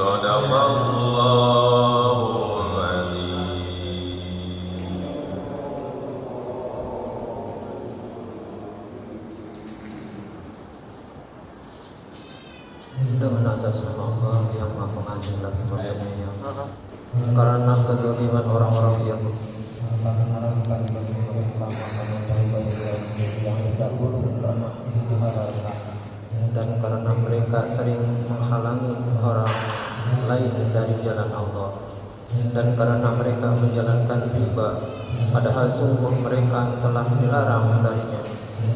Sadaqallahul Adzim. Dengan atas nama Allah yang Maha Pengasih lagi Maha Penyayang, karena kezaliman orang-orang yang mengharamkan bagi mereka makanan yang baik yang tidak buruk karena istiharata, dan karena mereka sering menghalangi orang lain dari jalan Allah, dan karena mereka menjalankan riba padahal sungguh mereka telah dilarang darinya,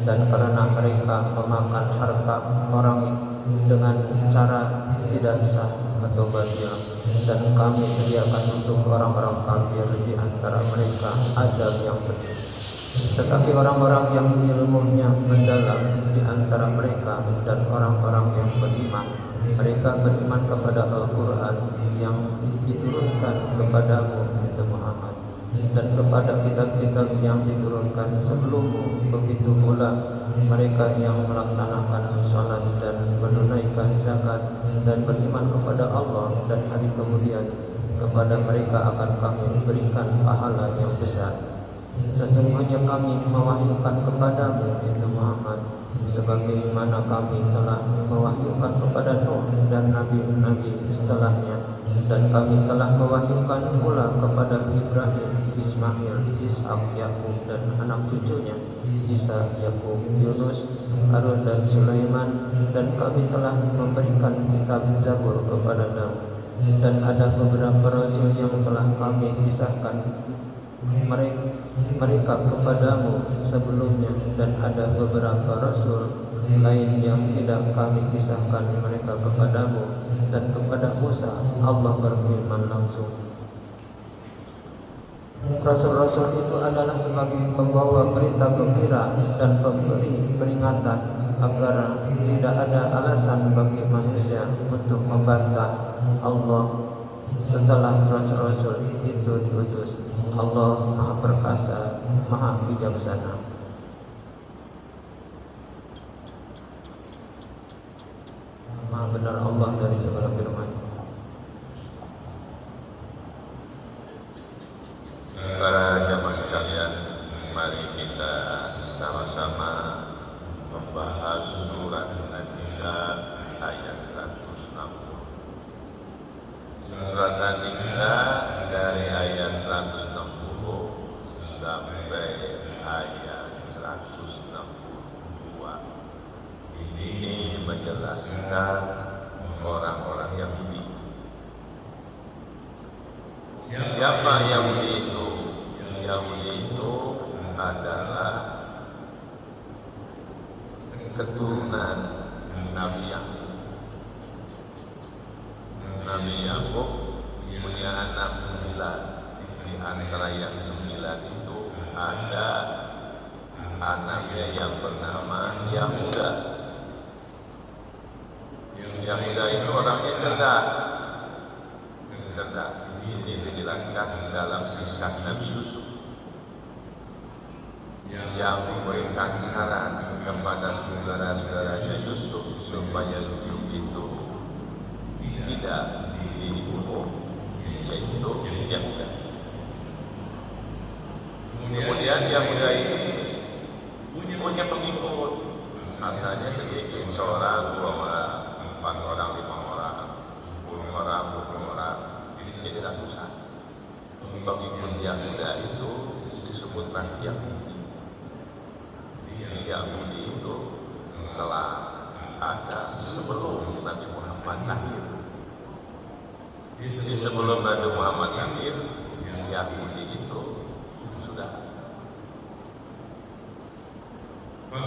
dan karena mereka memakan harta orang dengan cara tidak sah atau batil, dan kami sediakan untuk orang-orang kafir di antara mereka azab yang pedih. Tetapi orang-orang yang ilmunya mendalam di antara mereka dan orang-orang yang beriman, mereka beriman kepada Al-Quran yang diturunkan kepadamu ya Muhammad, dan kepada kitab-kitab yang diturunkan sebelummu. Begitu pula mereka yang melaksanakan salat dan menunaikan zakat dan beriman kepada Allah dan hari kemudian, kepada mereka akan kami berikan pahala yang besar. Sesungguhnya kami mewahyukan kepadamu ya Muhammad sebagaimana kami telah mewahyukan kepada Nuh dan nabi-nabi setelahnya, dan kami telah mewahyukan pula kepada Ibrahim, Ismail, Ishak, Yakub dan anak cucunya Isa, Yakub, Yunus, Harun dan Sulaiman, dan kami telah memberikan kitab Zabur kepada Daud, dan ada beberapa rasul yang telah kami kisahkan mereka kepadamu sebelumnya, dan ada beberapa rasul lain yang tidak kami kisahkan mereka kepadamu. Dan kepada Musa Allah berfirman langsung, rasul-rasul itu adalah sebagai pembawa berita gembira dan pemberi peringatan agar tidak ada alasan bagi manusia untuk membantah Allah setelah rasul-rasul itu diutus. Allah Maha Perkasa, Maha Bijaksana. Maha benar Allah dari segala firman. Para jamaah sekalian, mari kita sama-sama membahas surat An-Nisa ayat 160. Surat An-Nisa dari ayat 160 sampai ayat 162 ini menjelaskan orang-orang Yahudi. Siapa Yahudi itu? Yahudi itu adalah keturunan Nabi Yakub. Nabi Yakub punya anak 9. Di antara yang 9 itu ada anaknya yang bernama Yahuda. Yahuda itu orangnya cerdas. Ini dijelaskan dalam kisah Nabi Yusuf yang memberikan saran kepada saudara-saudaranya Yusuf supaya Yusuf itu tidak dibunuh, yaitu Yahuda. Kemudian Yahuda ini punya pengikut, asalnya sedikit, seorang, 2 orang, 4 orang, 5 orang, 10 orang, 20 orang, jadi ratusan. Pengikut Yahuda itu disebutlah Yahudi. Yahudi itu telah ada sebelum Nabi Muhammad lahir. Jadi sebelum Nabi Muhammad lahir, Yahudi itu sudah.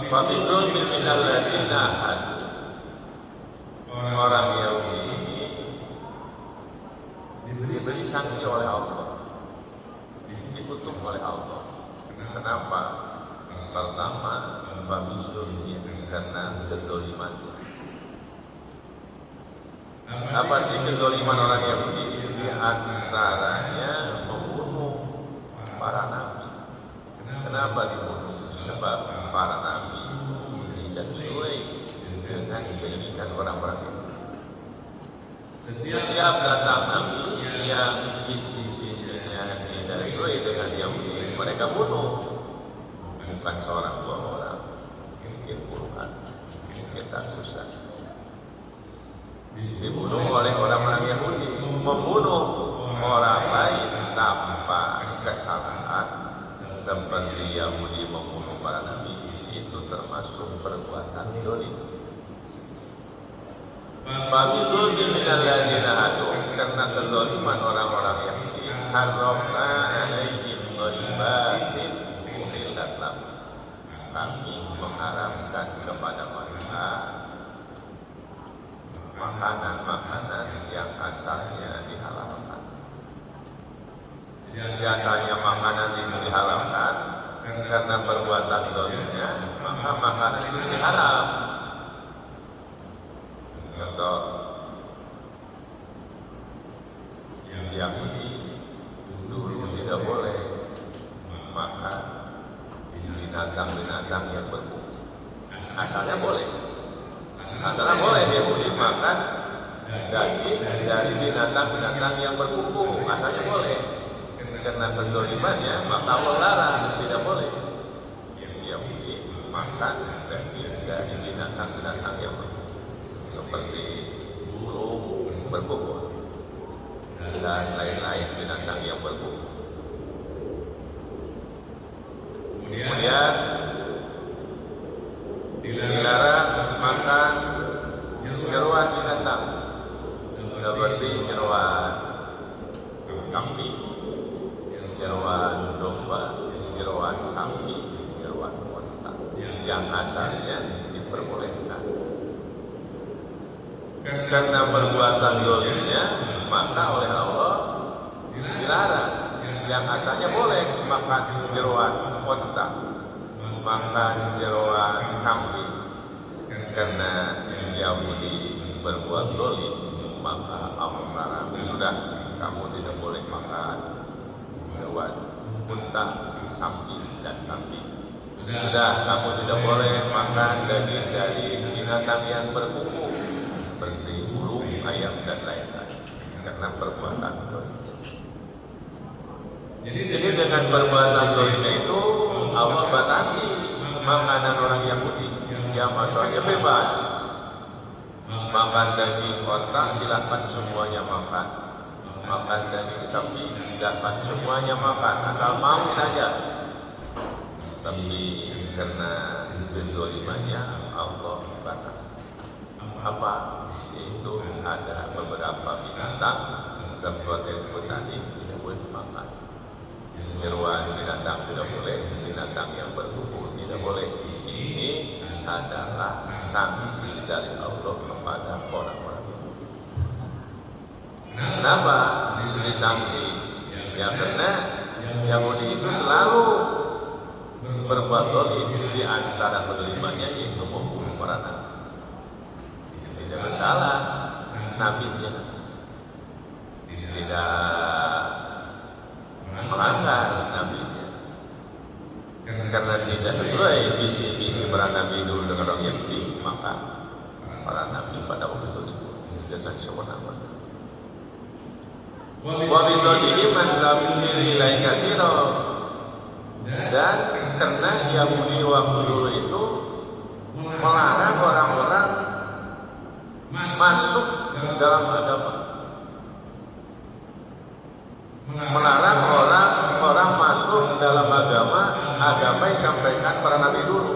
Fabidul minal ladina hadu. Orang Yahudi ini diberi sanksi oleh Allah, dikutuk oleh Allah. Kenapa? Pertama, babizulnya, karena kezaliman. Apa sih kezaliman orang Yahudi? Di antaranya membunuh para nabi. Kenapa dibunuh? Sebab para nabi tidak sesuai dengan keinginan orang-orang itu. Setiap datang Nabi yang sisi-sisinya tidak sesuai dengan Yahudi, mereka bunuh. Bukan seorang dua orang, mungkin puluhan, mungkin ratusan. Dibunuh oleh orang-orang Yahudi, membunuh orang lain tanpa kesalahan seperti Yahudi membunuh para nabi, itu termasuk perbuatan dolim. Fabidzul minal ladzina hadu, karena kezaliman orang-orang Yahudi, haramna alaihim thayyibatin uhillat lahum, kami mengharamkan kepada mereka makanan-makanan yang asalnya dihalalkan. Biasanya makanan itu dihalalkan karena perbuatan dolimnya, maka makanan itu diharam. Contoh, Yahudi dulu tidak boleh makan binatang-binatang yang berkuku. Asalnya boleh. Asalnya boleh Yahudi makan daging dari binatang-binatang yang berkuku. Asalnya boleh. Karena kezalimannya maka Allah larang, tidak boleh Yahudi makan daging dari binatang-binatang yang berkuku, seperti burung berkuku dan lain-lain binatang yang berkuku. Kemudian dilarang makan jeruan binatang seperti jeruan kambing, jeruan domba, jeruan sapi, jeruan unta yang asalnya diperbolehkan. Karena perbuatan dolimnya, maka oleh Allah dilarang. Yang asalnya boleh makan jeruan unta, makan jeruan kambing. Karena Yahudi berbuat dolim, maka Allah melarang. Sudah, kamu tidak boleh makan jeruan unta, sapi, dan kambing. Sudah, kamu tidak boleh makan daging dari binatang yang berkuku seperti burung, ayam, dan lain-lain, karena perbuatan dolim. Jadi dengan perbuatan dolimnya itu Allah batasi makanan orang Yahudi. Yang maksudnya bebas makan daging unta, silahkan semuanya makan. Makan daging sapi, silahkan semuanya makan, asal mau saja. Tapi karena kezalimannya Allah batasi. Apa? Itu ada beberapa binatang seperti disebut tadi tidak boleh dimakan. Jeruan binatang tidak boleh, binatang yang berkuku tidak boleh. Ini adalah sanksi dari Allah kepada orang-orang. Kenapa disini sanksi? Ya karena Yahudi itu selalu berbuat dolim. Di antara kedolimannya yaitu membunuh para nabi. Tidak bersalah nabinya, tidak melanggar nabinya, karena tidak sesuai visi-visi para nabi dulu dengan orang Yahudi, maka para nabi pada waktu itu dibunuh dengan sewenang-wenang. Wa bisodihi man sabili nilai kasiro, dan karena Yahudi waktu dulu itu melarang orang-orang masuk dalam agama, melarang orang-orang masuk dalam agama yang disampaikan para nabi dulu.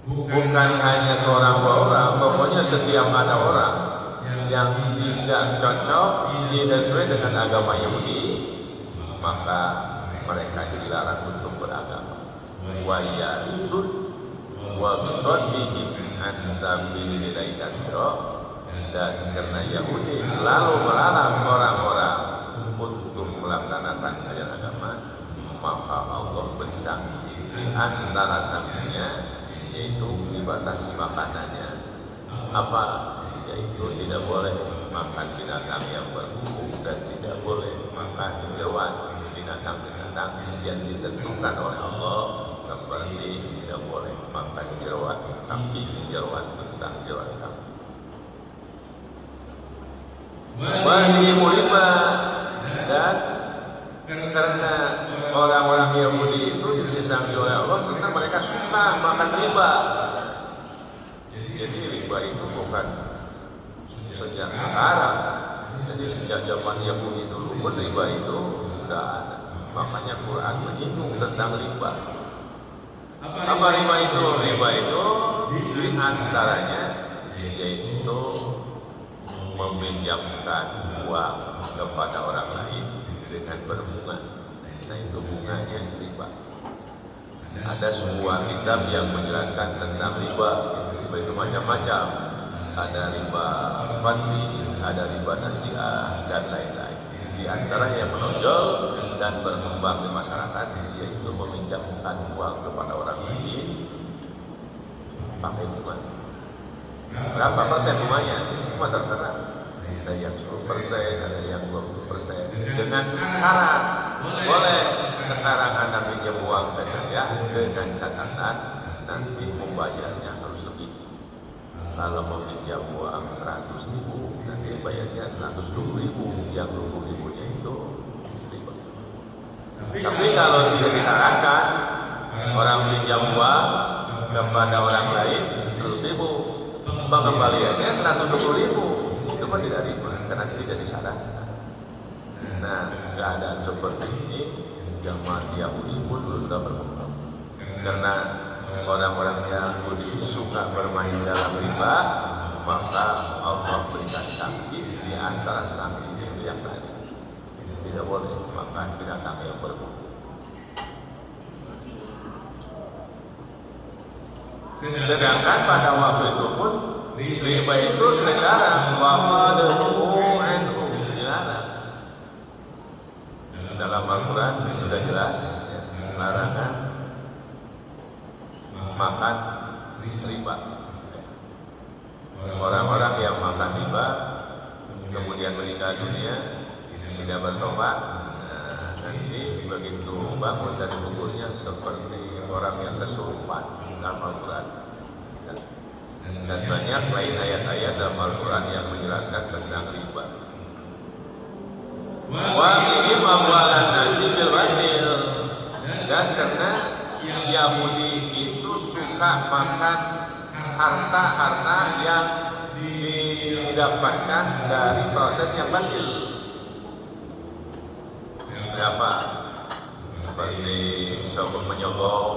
Bukan hanya seorang dua orang, pokoknya setiap ada orang yang tidak cocok, tidak sesuai dengan agama Yahudi, maka mereka dilarang untuk beragama. Wa ya'idun wa bisadihim an sabilillahi katsira, dan karena Yahudi selalu melarang orang-orang untuk melaksanakan ajaran agama, maka Allah bersanksi. Di antara sanksinya yaitu dibatasi makanannya. Apa? Yaitu tidak boleh makan binatang yang berkuku dan tidak boleh makan jeruan binatang-binatang yang ditentukan oleh Allah, seperti tidak boleh makan disanksi oleh Allah karena mereka suka makan riba. Jadi riba itu bukan sejak sekarang. Jadi sejak zaman Yahudi dulu pun riba itu sudah ada. Makanya Quran menyinggung tentang riba. Apa riba itu? Riba itu di antaranya yaitu meminjamkan uang kepada orang lain dengan berbunga. Nah itu bunganya riba. Ada sebuah kitab yang menjelaskan tentang riba. Riba itu macam-macam. Ada riba fadli, ada riba nasiah dan lain-lain. Di antara yang menonjol dan berkembang di masyarakat yaitu meminjamkan uang kepada orang lain pakai bunga. Berapa persen bunganya? Cuma terserah. Ada yang 10%, ada yang 20%. Dengan syarat boleh sekarang Anda pinjam uang ke saya dengan catatan nanti membayarnya harus lebih. Kalau meminjam uang 100.000 nanti bayarnya 120.000, yang 20.000-nya itu riba. Tapi kalau bisa disarankan orang pinjam uang kepada orang lain 100.000, pengembaliannya 120.000, itu mah tidak riba karena bisa disarankan. Nah, keadaan seperti ini zaman Yahudi pun sudah berkembang karena orang-orang Yahudi suka bermain dalam riba, maka Allah berikan sanksi. Di antara sanksi itu yang tadi tidak boleh makan binatang yang berbulu. Sedangkan pada waktu itu pun riba itu sekarang dilarang. Dalam Al-Quran sudah jelas larangan makan riba. Orang-orang yang makan riba kemudian meninggal dunia tidak bertobat, nanti begitu bangun dari kuburnya seperti orang yang kesurupan dalam Al-Quran. Dan banyak lain ayat-ayat dalam Al-Quran yang menjelaskan tentang riba. Wa ini membuat nasi bil batil, dan karena Yahudi itu suka makan harta-harta yang didapatkan dari proses yang batil. Berapa? Seperti sogok menyogok,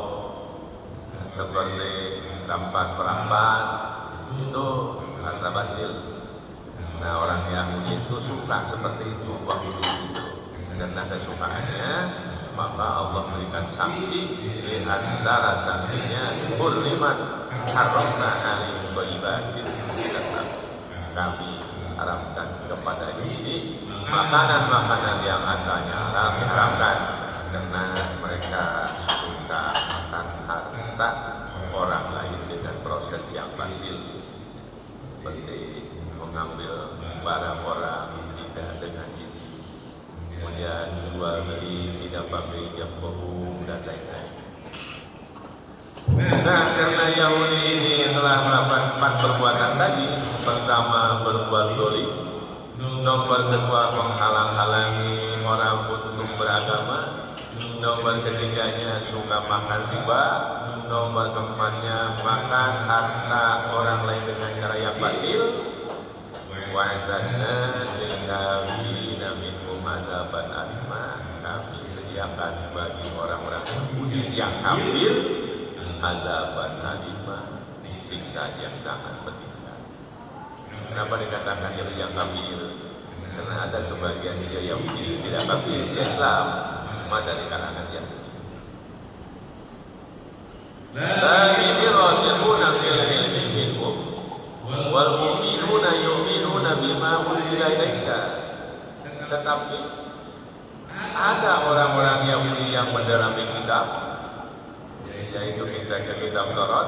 seperti rampas-perampas, itu harta batil. Nah orang Yahudi itu suka seperti itu waktu itu. Karena kesukaannya, maka Allah berikan sanksi. Di antara sanksinya hurrimat haramna alaihi thayyibatin, kami haramkan kepada ini makanan-makanan yang asalnya haram diharamkan karena mereka suka makan harta orang lain dengan proses yang batil, seperti mengambil barang orang tidak dengan izin, kemudian jual beli tidak pakai jam bohong dan lain-lain. Nah, karena Yahudi ini telah melakukan 4 perbuatan tadi. Pertama, berbuat dolim. Nomor kedua, menghalang-halangi orang untuk beragama. Nomor ketiganya, suka makan riba. Nomor keempatnya, makan harta orang lain dengan cara yang batil. Wa'adzana lil-kafirina minhum adzaban alima. Kami sediakan bagi orang-orang Yahudi yang kafir adzaban alima, siksa yang sangat pedih sekali. Kenapa dikatakan yang kafir? Karena ada sebagian dia Yahudi tidak kafir, dia Islam, maka dari kalangan Yahudi. Tapi dirasihuna fil ilmi minhum wal mu'minuna yu'minuna bima unzila ilaika. Tetapi ada orang-orang Yahudi yang mendalami kitab, yaitu kitab Taurat,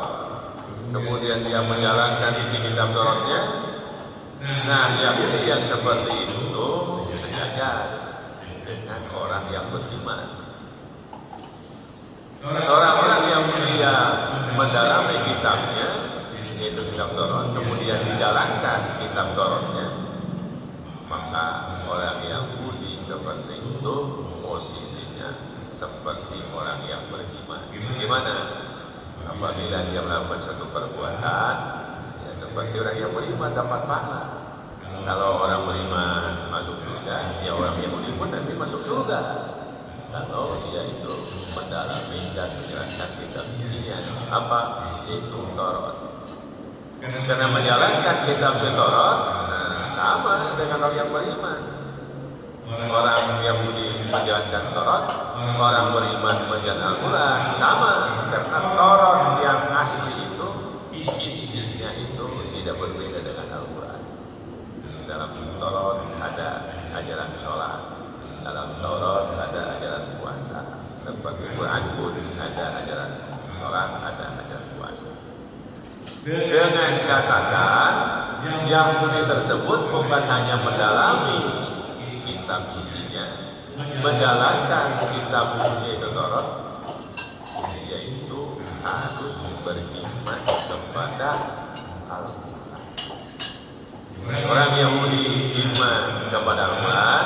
kemudian dia menjalankan isi kitab Tauratnya. Nah, Yahudi yang seperti itu sejajar dengan orang yang beriman. Orang-orang Yahudi yang mendalami kitabnya, yaitu kitab Taurat, kemudian dijalankan kitab Tauratnya, maka orang Yahudi seperti itu posisinya seperti orang yang beriman. bagaimana apabila dia melakukan satu perbuatan, ya seperti orang yang beriman dapat pahala. Kalau orang beriman masuk surga, ya orang yang beriman nanti masuk surga. Kalau dia itu mendalami dan menjelaskan kitab sucinya, apa itu Taurat. Karena menjalankan kitab Taurat sama dengan orang yang beriman. Orang Yahudi menjalankan Taurat, orang beriman menjalankan Al-Quran sama, karena Taurat yang asli itu isinya itu tidak berbeda dengan Al-Quran. Dalam Taurat ada ajaran sholat, dalam Taurat ada ajaran puasa, seperti Quran pun ada ajaran sholat, ada ajaran puasa. Dengan catatan Yahudi tersebut bukan hanya mendalami kitab sucinya, menjalankan kitab suci itu Taurat, yaitu harus beriman kepada Al-Quran. Orang Yahudi iman kepada Al-Quran,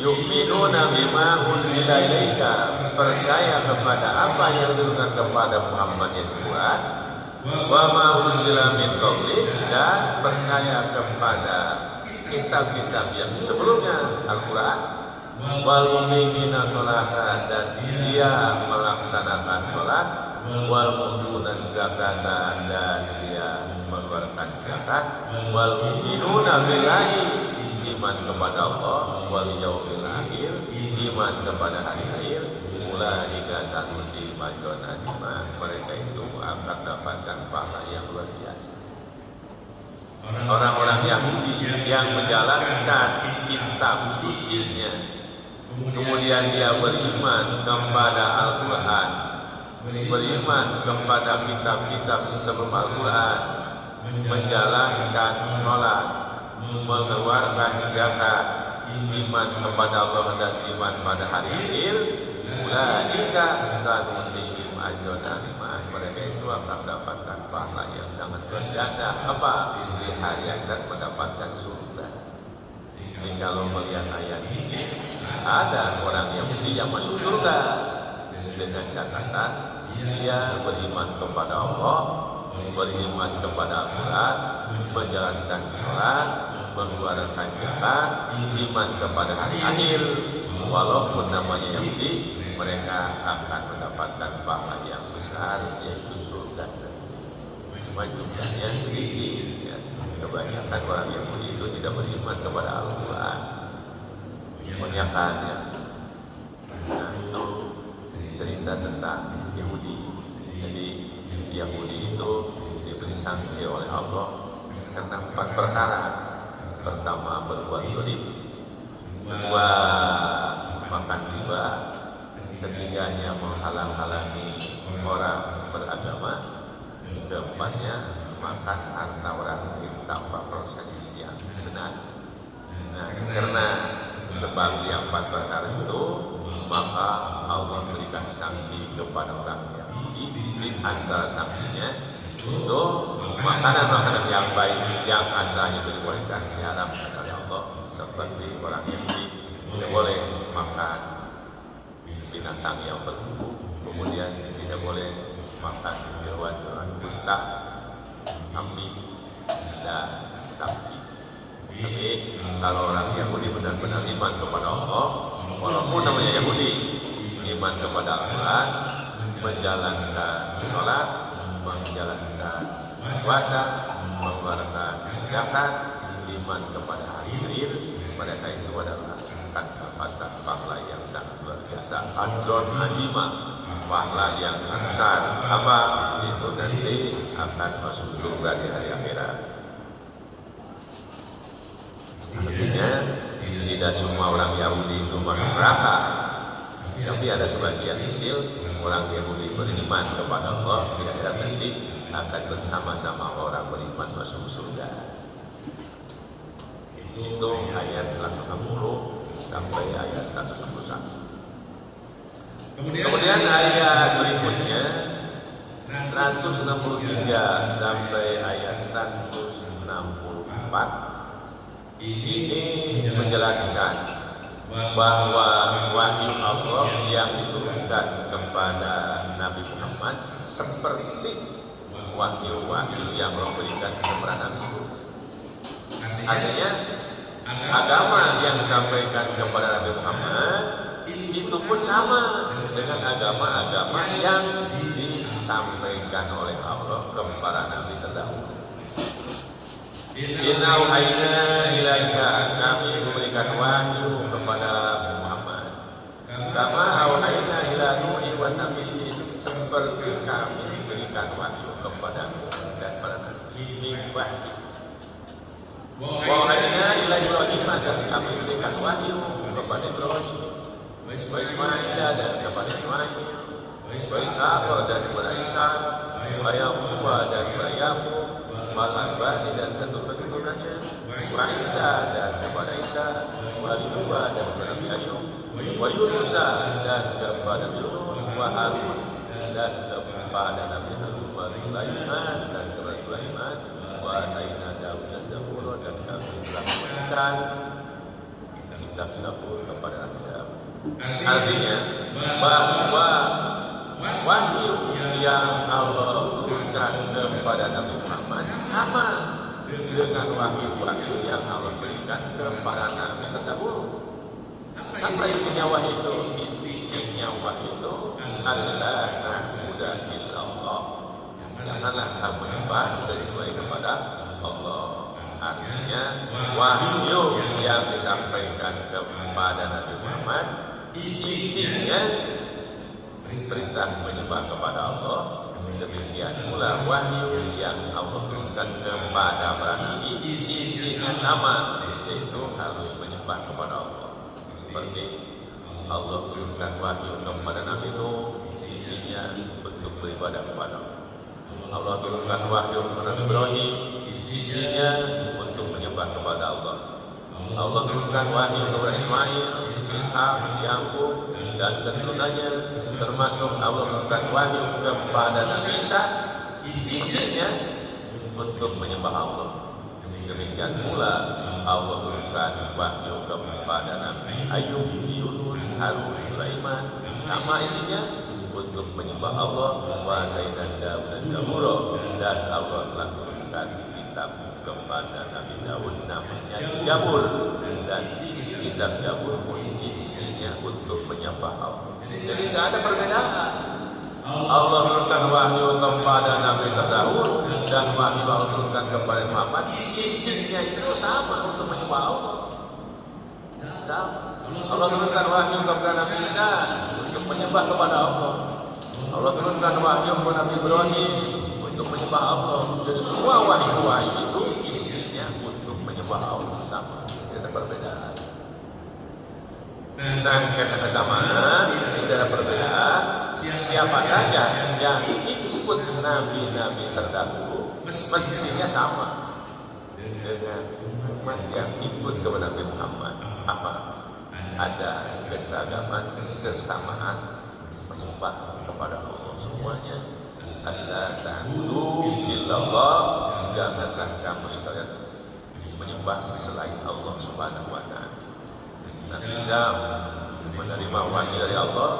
yu'minuna bima unzila ilaika, percaya kepada apa yang diturunkan kepada Muhammad yaitu Quran, wa ma unzila min qablik, dan percaya kepada kitab-kitab yang sebelumnya Al-Quran, wal muqimina sholata, dan dia melaksanakan sholat, wal mutuna zakata, dan dia mengeluarkan zakat, wal mu'minuna billahi, iman kepada Allah, wal yaumil akhir, iman kepada hari akhir, ulaika sanuti majron adima, mereka itu akan dapatkan pahala yang luar biasa. Orang-orang Yahudi yang menjalankan kitab sucinya, kemudian dia beriman kepada Al-Quran, beriman kepada kitab-kitab sebelum Al-Quran, menjalankan sholat, mengeluarkan zakat, iman kepada Allah dan iman pada hari akhir, ulaika sanutihim ajron azima, mereka itu akan mendapatkan pahala yang sangat berjasa. Apa? Di hari akan mendapatkan surga. Jadi kalau melihat ayat ini, ada orang Yahudi yang masuk surga dengan catatan dia beriman kepada Allah, beriman kepada Al-Quran, menjalankan sholat, mengeluarkan zakat, iman kepada hari akhir. Walaupun namanya Yahudi, mereka akan mendapatkan pahala yang besar, yaitu surga. Cuma jumlahnya sedikit, ya. Kebanyakan orang Yahudi itu tidak beriman kepada Al-Quran. Kebanyakan, ya. Nah, itu cerita tentang Yahudi. Jadi Yahudi itu diberi sanksi oleh Allah karena 4 perkara. Pertama, berbuat zalim. Kedua, makan riba. Ketiganya, menghalang-halangi orang beragama. Keempatnya, makan harta orang lain tanpa proses yang benar. Nah, karena sebab yang 4 perkara itu, maka Allah berikan sanksi kepada orang Yahudi. Di antara sanksinya itu makanan-makanan yang baik yang asalnya dibolehkan diharamkan oleh Allah, seperti orang Yahudi tidak boleh makan binatang yang berbulu, kemudian tidak boleh makan hewan-hewan buta, kambing dan sapi. Tapi kalau orang Yahudi benar-benar iman kepada Allah, walaupun namanya Yahudi, iman kepada Al-Quran, menjalankan sholat, menjalankan puasa, mengeluarkan zakat, iman kepada hari akhir, mereka itu adalah akan mendapatkan pahala yang sangat luar biasa, ajron azima, pahala yang sangat besar. Apa itu? Nanti akan masuk surga di hari akhirat. Artinya tidak semua orang Yahudi itu masuk neraka, tapi ada sebagian kecil orang Yahudi beriman kepada Allah, di akhirat nanti akan bersama-sama orang beriman masuk surga. Itu ayat 160 sampai ayat 161. Kemudian ayat berikutnya 163 sampai ayat 164 ini menjelaskan bahwa wahyu Allah yang diturunkan kepada Nabi Muhammad seperti wahyu-wahyu yang Allah berikan kepada Nabi itu. Artinya agama yang disampaikan kepada Nabi Muhammad itu pun sama dengan agama-agama yang disampaikan oleh Allah kepada Nabi terdahulu. Inna auhayna ilaika, kami memberikan wahyu kepada Muhammad. Kama auhayna ila Nuh wan nabiyyin, seperti kami memberikan wahyu kepada Nuh dan para nabi. Wahayna ila Ibrahim, dan kami memberikan wahyu kepada Ibrahim, wa Ismail dan kepada Ismail, wa Ishaq dan kepada Ishaq, wa Yaqub dan kepada Yaqub, wa Asbani dan keturunan-keturunannya, wa Isa dan kepada Isa, wa Ayyub dan kepada Ayyub, wa Yunus dan kepada Yunus, wa Harun dan kepada Nabi Harun, wa Sulaiman dan kepada Sulaiman, wa Ataina Daud dan Zabur, dan kami telah memberikan kitab Zabur kepada Nabi Daud. Artinya bahwa wahyu yang Allah turunkan kepada Nabi Muhammad sama dengan wahyu-wahyu yang Allah berikan kepada Nabi terdahulu. Apa intinya wahyu itu? Intinya wahyu itu adalah na'budu illallah. Janganlah kamu menyembah kecuali kepada Allah. Artinya wahyu yang disampaikan kepada Nabi Muhammad isinya perintah menyembah kepada Allah. Demikian pula wahyu yang Allah turunkan kepada para nabi isinya sama, yaitu harus menyembah kepada Allah. Seperti Allah turunkan wahyu kepada Nabi Nuh, isinya untuk beribadah kepada Allah. Allah turunkan wahyu kepada Nabi Ibrahim, isinya untuk menyembah kepada Allah. Allah turunkan wahyu kepada Ismail, Ishaq, Yaqub dan keturunannya, termasuk Allah turunkan wahyu kepada Nabi Isa, isinya untuk menyembah Allah. Demikian pula Allah turunkan wahyu kepada Nabi Ayub, Yunus, Harun, Sulaiman, sama isinya untuk menyembah Allah. Wa Ataina Daud dan Zabur, dan Allah telah turunkan kitab kepada Nabi Daud namanya Zabur, dan isi kitab Zabur pun intinya untuk menyembah Allah. Jadi tidak ada perbedaan. Allah turunkan wahyu kepada Nabi terdahulu dan wahyu Allah turunkan kepada Muhammad, isinya itu sama untuk menyembah Allah. Allah turunkan wahyu kepada Nabi Isa untuk menyembah kepada Allah. Allah turunkan wahyu kepada Nabi Ibrahim untuk menyembah Allah. Jadi semua wahyu-wahyu itu isinya untuk menyembah Allah, sama, tidak ada perbedaan. Dan karena kesamaan, tidak ada perbedaan. Siapa saja yang ikut nabi-nabi terdahulu mestinya sama dengan umat yang ikut kepada Nabi Muhammad. Apa? Ada kesamaan menyembah kepada Allah semuanya. Allah ta'budu illallah, janganlah kamu sekalian menyembah selain Allah Subhanahu wa ta'ala. Nabi Isa menerima wahyu dari Allah,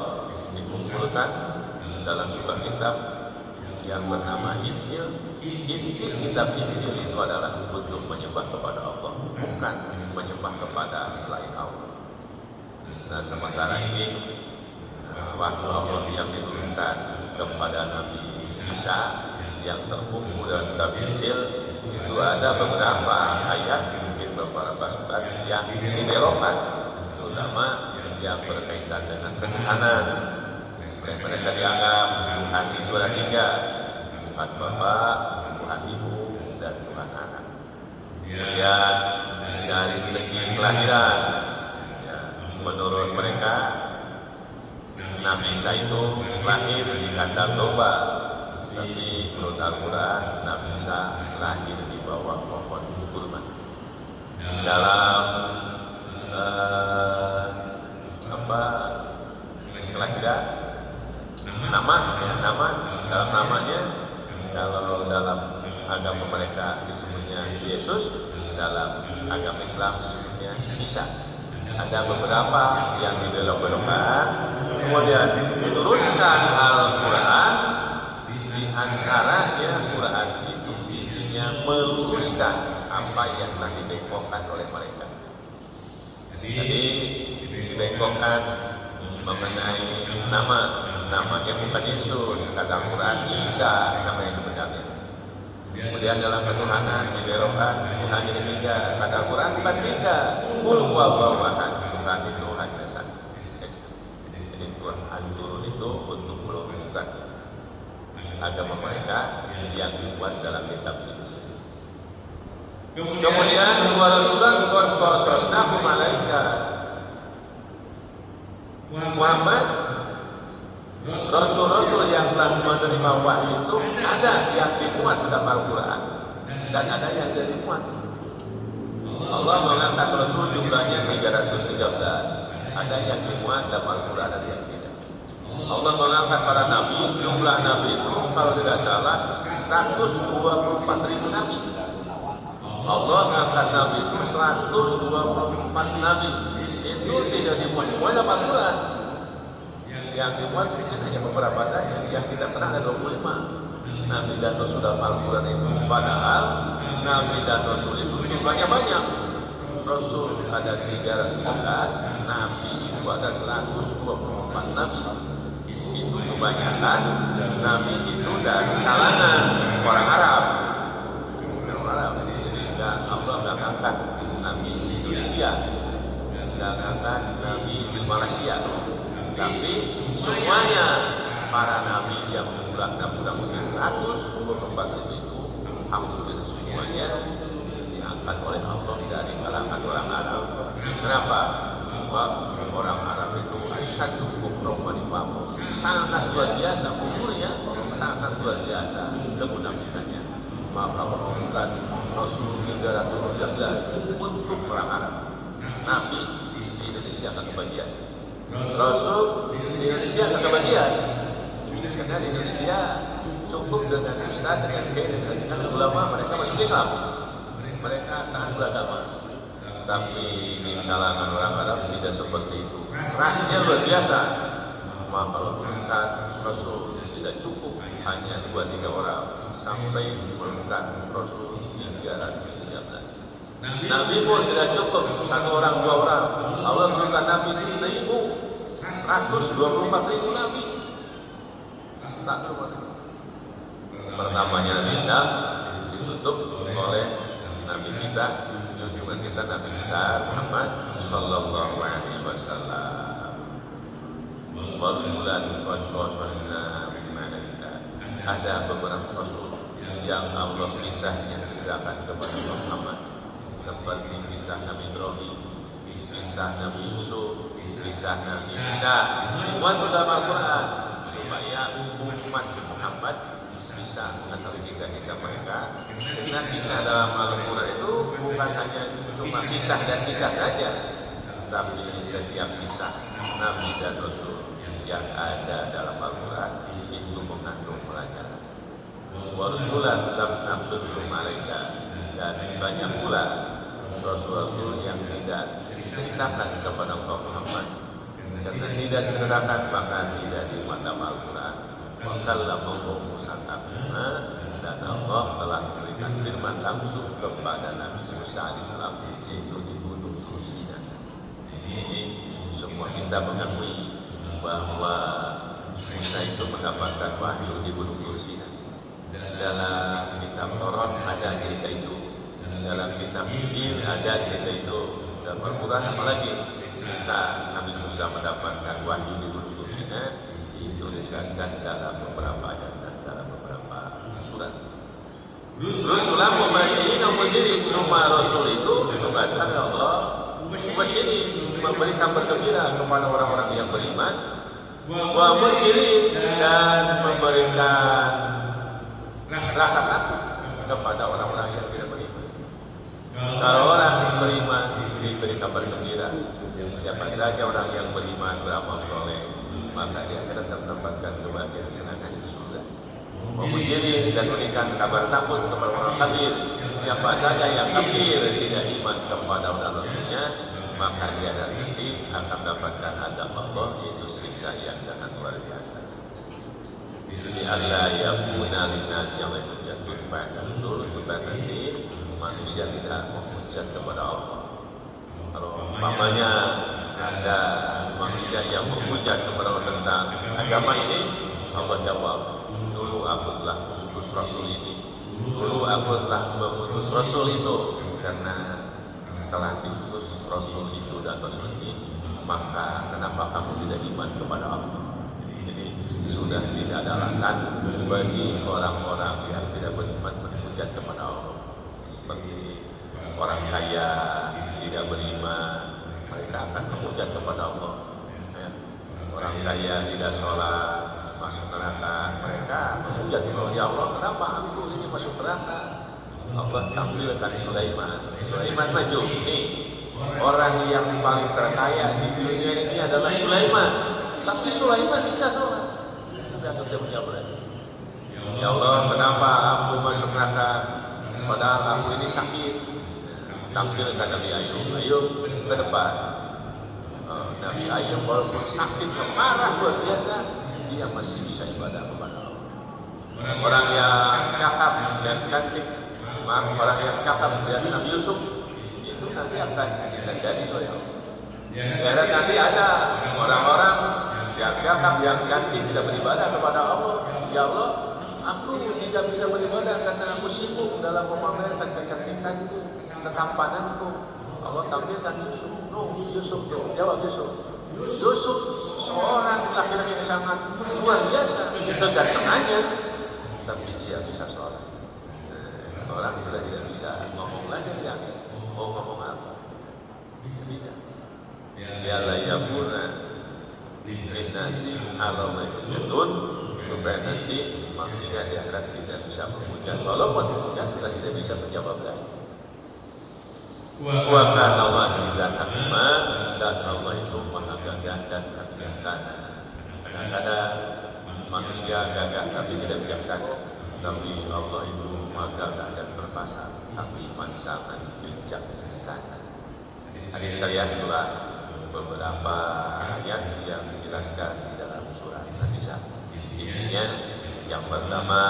dikumpulkan dalam sebuah kitab yang bernama Injil. Kitab Injil itu adalah untuk menyembah kepada Allah, bukan menyembah kepada selain Allah. Nah, sementara ini wahyu Allah yang diturunkan kepada Nabi Isa yang terkumpul dalam kitab Injil itu ada beberapa ayat, mungkin beberapa surat yang dibelokkan, terutama yang berkaitan dengan ketuhanan. Mereka dianggap Tuhan itu ada tiga, Tuhan Bapa, Tuhan Ibu, dan Tuhan Anak. Kemudian dari segi kelahiran, ya, menurut mereka Nabi Isa itu lahir di kandang domba, tapi menurut Al-Quran Nabi Isa lahir di bawah pohon kurma. Dalam kelahiran, nama dalam namanya, kalau dalam agama mereka disebutnya Yesus, dalam agama Islam disebutnya Isa. Ada beberapa yang dibelok-belokkan, kemudian diturunkan Al-Quran mengamalkan mengenai namanya bukan Yesus, kata Al-Quran Isa namanya sebenarnya. Kemudian dalam ketuhanan dibelokkan Tuhan jadi tiga, kata Al-Quran bukan tiga, qul huwallahu ahad, Tuhan itu hanya satu. Jadi Tuhan turun itu untuk meluruskan agama mereka yang dibuat dalam kitab suci. Kemudian wa rasulan qad qasasnahu malaika. Muhammad, rasul-rasul yang telah menerima wahyu itu ada yang dimuat dalam Al-Quran dan ada yang tidak dimuat. Allah mengangkat rasul jumlahnya 313, ada yang dimuat dalam Al-Quran, ada yang tidak. Allah mengangkat para nabi, jumlah nabi itu kalau tidak salah 124.000 nabi. Allah mengangkat nabi itu 124 nabi. Itu tidak dimuat semua dalam Al-Quran. Yang dimuat hanya beberapa saja. Yang kita pernah ada 25 nabi dan rasul dalam Al-Quran itu. Padahal nabi dan rasul itu jumlahnya banyak. Rasul ada 311, nabi itu ada 124 nabi. Itu kebanyakan nabi itu dari kalangan orang Arab. Jadi Allah nggak angkat nabi di Indonesia, nggak angkat nabi di Malaysia, tapi semuanya para nabi yang jumlahnya mudah-mudahan 124 itu hampir semuanya diangkat oleh Allah dari kalangan orang Arab. Kenapa? Sebab orang Arab itu asyadu kufran wa nifaqan, sangat luar biasa umurnya, sangat luar biasa kemunafikannya. Maka menurunkan Rasul 313 untuk orang Arab. Nabi di Indonesia akan kebagian, Rasul di Indonesia akan kebagian, karena di Indonesia cukup dengan ustaz, dengan kiai, dengan ulama, mereka masuk Islam, mereka taat beragama. Tapi di kalangan orang Arab tidak seperti itu, rasnya luar biasa. Maka menurunkan Rasul tidak cukup hanya 2-3 orang, sampai menurunkan Rasul 313. Nabi pun tidak cukup 1 orang 2 orang. Allah menurunkan Nabi 1.124.000 Nabi. Tak terus. Pertamanya Nabi Adam ditutup oleh Nabi kita, junjungan kita Nabi besar Muhammad Sallallahu Alaihi Wasallam. Warasulan qadqasna bimana kita. Ada beberapa rasul yang Allah kisahnya ceritakan kepada Muhammad, seperti kisah Nabi Ibrahim, kisah Nabi Yusuf, kisah Nabi Isa. Dimuat dalam Al-Quran supaya umat Muhammad bisa mengetahui kisah-kisah mereka. Karena kisah dalam Al-Quran itu bukan hanya cuma kisah dan kisah saja, tapi setiap kisah Nabi dan Rasul yang ada dalam Al-Quran itu mengandung pelajaran. Warasulan lam nabsutu mereka, dan banyak pula rasul-rasul yang tidak diceritakan kepada Muhammad. Karena tidak diceritakan maka tidak dimuat dalam Al-Quran. Wa kallamahu Musa taklima, dan Allah telah memberikan firman langsung kepada Nabi Musa alaihissalam, yaitu di Gunung Sinai. Ini semua kita mengakui bahwa Musa itu mendapatkan wahyu di Gunung Sinai. Dalam kitab Taurat ada cerita itu, dalam kitab Injil ada cerita itu, dalam Al-Quran apalagi kita Nabi Musa mendapatkan wahyu di Gunung Sinai itu dijelaskan dalam beberapa ayat dan dalam beberapa surat. Rasulullah mubasyirin menjadi semua rasul itu ditugaskan oleh Allah mubasyirin, memberikan bergembira kepada orang-orang yang beriman, wa munzirin, dan memberikan rasa takut kepada orang-orang yang tidak beriman. Kalau orang yang beriman diberi kabar gembira, siapa saja orang yang beriman beramal soleh, maka dia akan mendapatkan kebahagiaan senangan di surga. Memujirin dan memberikan kabar takut kepada orang kafir, siapa saja yang kafir tidak iman kepada Rasulnya, maka dia nanti akan mendapatkan azab Allah, yaitu siksa yang sangat luar biasa. Jadi Allah yang guna lintas yang lain menjatuh pada Rasul supaya nanti manusia tidak menghujat kepada Allah. Kalau umpamanya ada manusia yang menghujat kepada Allah tentang agama ini, Allah jawab, dulu aku telah mengutus Rasul ini, dulu aku telah mengutus Rasul itu, karena telah diutus Rasul itu dan Rasul ini, maka kenapa kamu tidak iman kepada Allah? Jadi sudah tidak ada alasan bagi orang-orang yang tidak beriman berhujat kepada Allah. Seperti orang kaya tidak beriman, mereka akan menghujat kepada Allah. Ya. Orang kaya tidak sholat, masuk neraka, mereka menghujat kepada ya Allah, kenapa aku ini masuk neraka? Allah tampilkan Sulaiman maju. Nih, orang yang paling terkaya di dunia ini adalah Sulaiman. Tapi Sulaiman bisa sholat. Sudah kerja menjawab. Ya Allah, kenapa aku masuk neraka? Padahal aku ini sakit. Tampilkan Nabi Ayub ke depan. Nabi Ayub walaupun sakit marah luar biasa, dia masih bisa ibadah kepada Allah. Orang yang cakap dan cantik, orang yang cakap dan Nabi Yusuf itu nanti akan jadi oleh Allah. Karena nanti ada orang-orang yang cakap, yang cantik tidak beribadah kepada Allah. Ya Allah, aku tidak bisa beribadah karena aku sibuk dalam memamerkan kecantikanku, ketampananku. Allah tampilkan Yusuf. Yusuf tuh, jawab Yusuf. Yusuf seorang laki-laki yang sangat luar biasa, kegantengannya, tapi dia bisa sholat. Orang sudah tidak bisa ngomong lagi, dia mau ngomong apa? Bisa. Ya layakuna linasi alam itu supaya nanti manusia di akhirat tidak bisa berhujat. Walaupun berhujat sudah tidak bisa menjawab lagi. Wa kana wajizan hakima, dan Allah itu maha gagah dan bijaksana. Kadang-kadang manusia gagah tapi tidak bijaksana, tapi Allah itu maha gagah dan perkasa tapi sangat bijaksana. Hadis sekalian, itulah beberapa ayat yang dijelaskan di dalam surat An-Nisa. Intinya, yang pertama,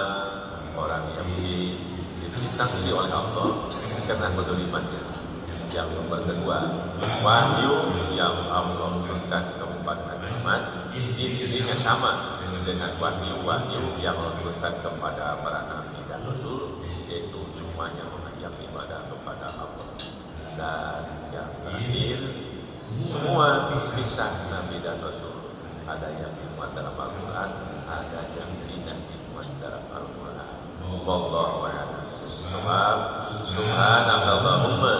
orang Yahudi disanksi oleh Allah karena kedolimannya. Yang kedua, wahyu yang Allah berikan kepada umat intinya sama dengan wahyu yang Allah berikan kepada para nabi dan rasul, yaitu semuanya mengajak ibadah kepada Allah. Dan yang terakhir, semua kisah nabi dan rasul ada yang dimuat dalam Al-Quran, ada yang tidak dimuat dalam Al-Quran. Wallahu a'lam. Subhanallahumma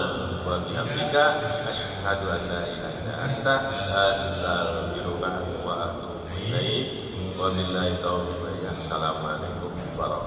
wa bihamdika asyhadu an la ilaha illa anta astaghfiruka wa atubu ilaik. Wabillahi taufiq. Assalamualaikum warahmatullahi wabarakatuh.